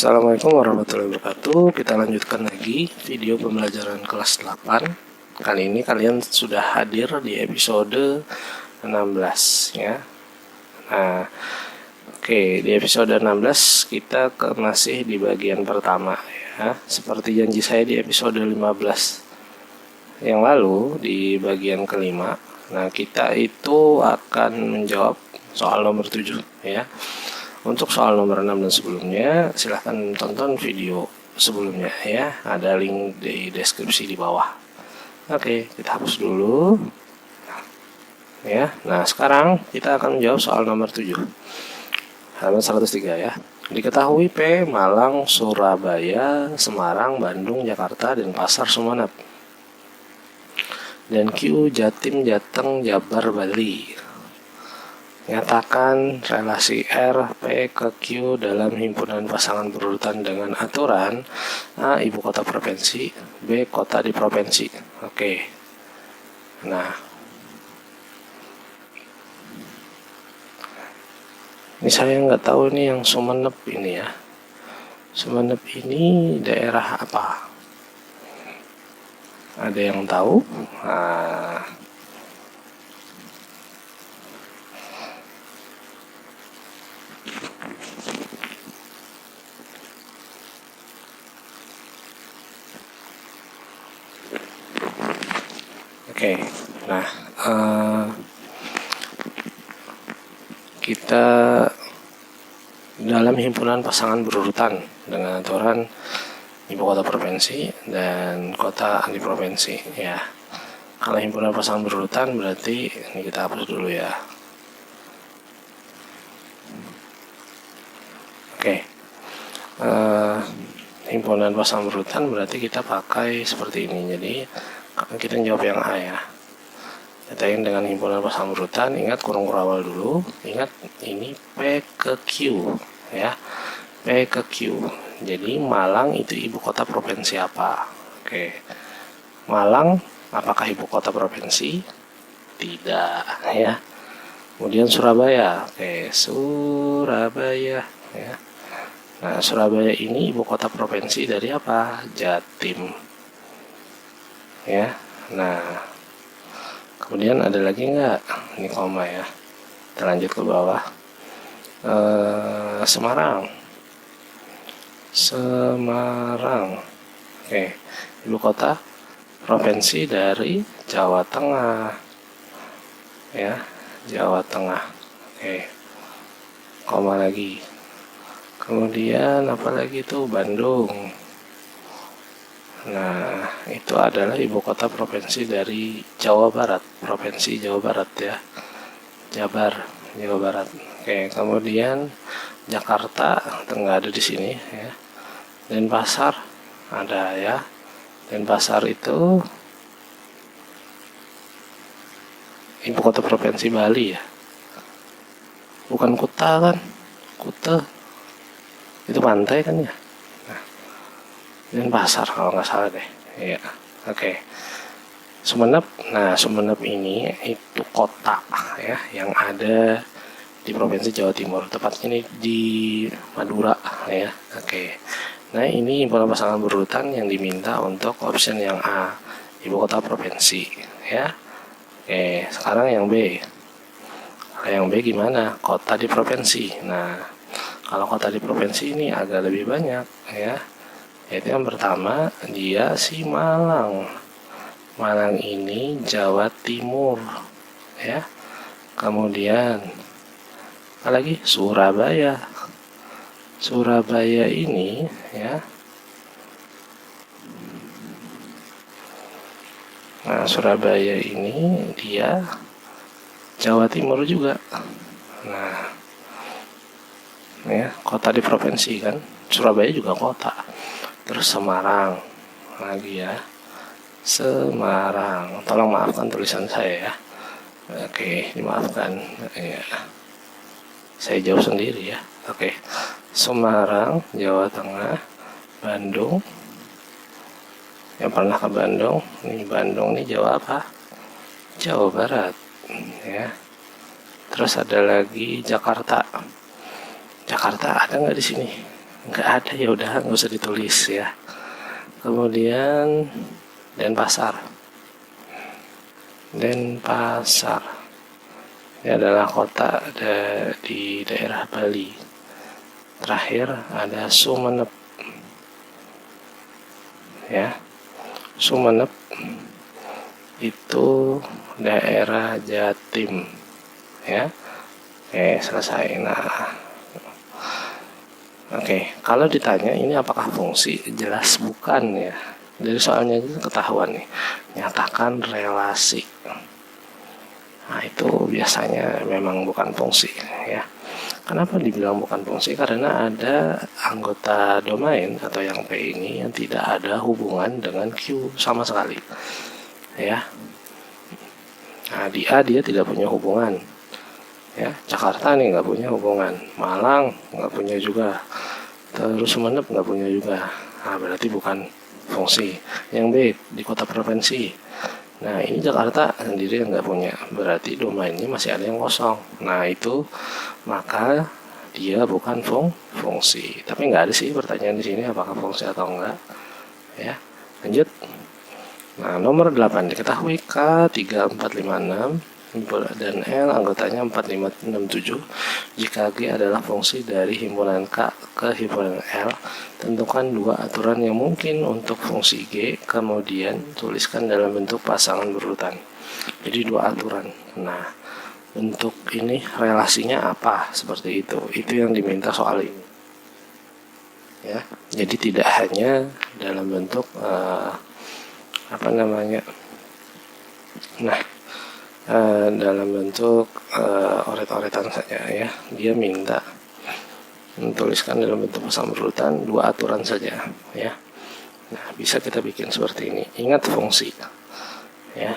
Assalamualaikum warahmatullahi wabarakatuh. Kita lanjutkan lagi video pembelajaran kelas 8. Kali ini kalian sudah hadir di episode 16 ya. Nah, oke, di episode 16 kita masih di bagian pertama ya. Seperti janji saya di episode 15 yang lalu di bagian kelima. Nah, kita itu akan menjawab soal nomor 7 ya. Untuk soal nomor 6 dan sebelumnya, silahkan tonton video sebelumnya ya. Ada link di deskripsi di bawah. Oke, kita hapus dulu. Ya, nah sekarang kita akan menjawab soal nomor 7. Halaman 103 ya. Diketahui P, Malang, Surabaya, Semarang, Bandung, Jakarta, dan Pasar Sumenep. Dan Q, Jatim, Jateng, Jabar, Bali. Nyatakan relasi R, P ke Q dalam himpunan pasangan berurutan dengan aturan A. Ibu kota provinsi, B. Kota di provinsi. Oke. Nah, ini saya nggak tahu nih yang Sumenep ini ya. Sumenep ini daerah apa? Ada yang tahu? Nah, oke, nah kita dalam himpunan pasangan berurutan dengan aturan ibu kota provinsi dan kota di provinsi ya. Kalau himpunan pasangan berurutan berarti ini kita hapus dulu ya. Oke, himpunan pasangan berurutan berarti kita pakai seperti ini. Jadi kita jawab yang A ya. Nyatain dengan himpunan pasangan berurutan. Ingat kurung kurawal dulu. Ingat ini P ke Q ya. P ke Q. Jadi Malang itu ibu kota provinsi apa? Oke. Malang apakah ibu kota provinsi? Tidak ya. Kemudian Surabaya. Oke, Surabaya ya. Nah, Surabaya ini ibu kota provinsi dari apa? Jatim. Ya. Nah, kemudian ada lagi nggak? Ini koma ya. Kita lanjut ke bawah. Semarang. Semarang. Oke, ibu kota provinsi dari Jawa Tengah. Ya, Jawa Tengah. Oke. Koma lagi. Kemudian apalagi itu Bandung. Nah, itu adalah ibu kota provinsi dari Jawa Barat, provinsi Jawa Barat ya. Jabar, Jawa Barat. Oke, kemudian Jakarta nggak ada di sini ya. Denpasar ada ya. Denpasar itu ibu kota provinsi Bali ya. Bukan Kuta kan? Kuta itu pantai kan ya. Nah, Denpasar kalau nggak salah deh. Iya. Oke. Sumenep. Nah, Sumenep ini itu kota ya yang ada di provinsi Jawa Timur. Tepatnya ini di Madura ya. Oke. Nah, ini himpunan pasangan berurutan yang diminta untuk option yang A, ibu kota provinsi ya. Oke, sekarang yang B. Yang B gimana? Kota di provinsi. Nah, kalau kota di provinsi ini agak lebih banyak ya. Yaitu yang pertama dia si Malang. Malang ini Jawa Timur ya. Kemudian apalagi Surabaya. Surabaya ini ya. Nah, Surabaya ini dia Jawa Timur juga. Nah, ya, kota di provinsi kan. Surabaya juga kota. Terus Semarang lagi ya. Semarang. Tolong maafkan tulisan saya ya. Oke, dimaafkan ya. Saya jawab sendiri ya. Oke. Semarang, Jawa Tengah, Bandung. Yang pernah ke Bandung, ini Bandung nih Jawa apa? Jawa Barat ya. Terus ada lagi Jakarta. Jakarta ada nggak di sini? nggak ada ya udah nggak usah ditulis ya. Kemudian Denpasar. Denpasar ini adalah kota di daerah Bali. Terakhir ada Sumenep ya. Sumenep itu daerah Jatim ya. Oke, selesai. Nah, oke, kalau ditanya ini apakah fungsi, jelas bukan ya. Dari soalnya itu ketahuan nih, nyatakan relasi. Nah, itu biasanya memang bukan fungsi ya. Kenapa dibilang bukan fungsi? Karena ada anggota domain atau yang P ini yang tidak ada hubungan dengan Q sama sekali ya. Nah, di A dia tidak punya hubungan ya. Jakarta nih nggak punya hubungan, Malang nggak punya juga, terus Sumenep nggak punya juga. Nah, berarti bukan fungsi. Yang B di kota provinsi. Nah, ini Jakarta sendiri yang nggak punya, berarti domainnya masih ada yang kosong. Nah, itu maka dia bukan fungsi. Tapi nggak ada sih pertanyaan di sini apakah fungsi atau enggak ya. Lanjut. Nah, nomor 8 diketahui K3456 dan L anggotanya 4567. Jika G adalah fungsi dari himpunan K ke himpunan L, tentukan dua aturan yang mungkin untuk fungsi G, kemudian tuliskan dalam bentuk pasangan berurutan. Jadi dua aturan. Nah, untuk ini relasinya apa? Seperti itu. Itu yang diminta soal ini. Ya, jadi tidak hanya dalam bentuk dalam bentuk oret-oretan saja ya. Dia minta menuliskan dalam bentuk pasangan berurutan dua aturan saja ya. Nah, bisa kita bikin seperti ini. Ingat fungsi ya.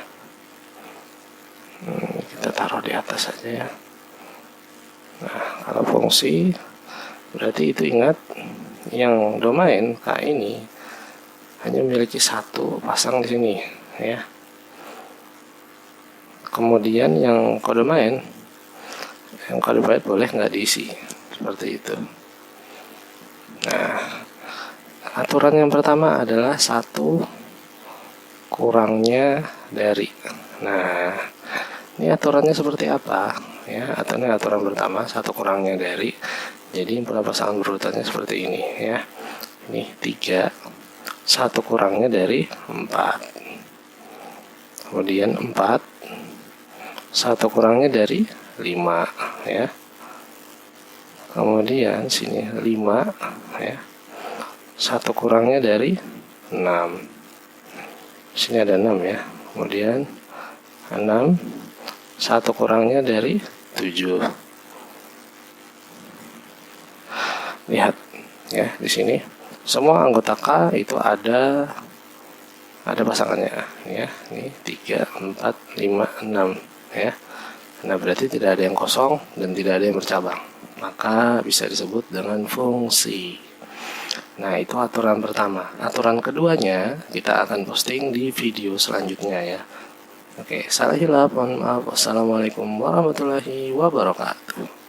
Kita taruh di atas saja ya. Nah, kalau fungsi berarti itu ingat yang domain K ini hanya memiliki satu pasang di sini ya. Kemudian yang kode main boleh nggak diisi seperti itu. Nah, aturan yang pertama adalah satu kurangnya dari. Nah, ini aturannya seperti apa ya? Atau ini aturan pertama, satu kurangnya dari. Jadi pasangan berurutannya seperti ini ya. Ini 3, satu kurangnya dari 4. Kemudian 4, satu kurangnya dari 5 ya. Kemudian sini 5 ya, satu kurangnya dari 6. Sini ada 6 ya. Kemudian 6, satu kurangnya dari 7. Lihat ya, di sini semua anggota K itu ada pasangannya ya. Ini 3, 4, 5, 6 ya. Nah, berarti tidak ada yang kosong dan tidak ada yang bercabang, maka bisa disebut dengan fungsi. Nah, itu aturan pertama. Aturan keduanya kita akan posting di video selanjutnya ya. Oke, salah hilap, mohon maaf. Wassalamualaikum warahmatullahi wabarakatuh.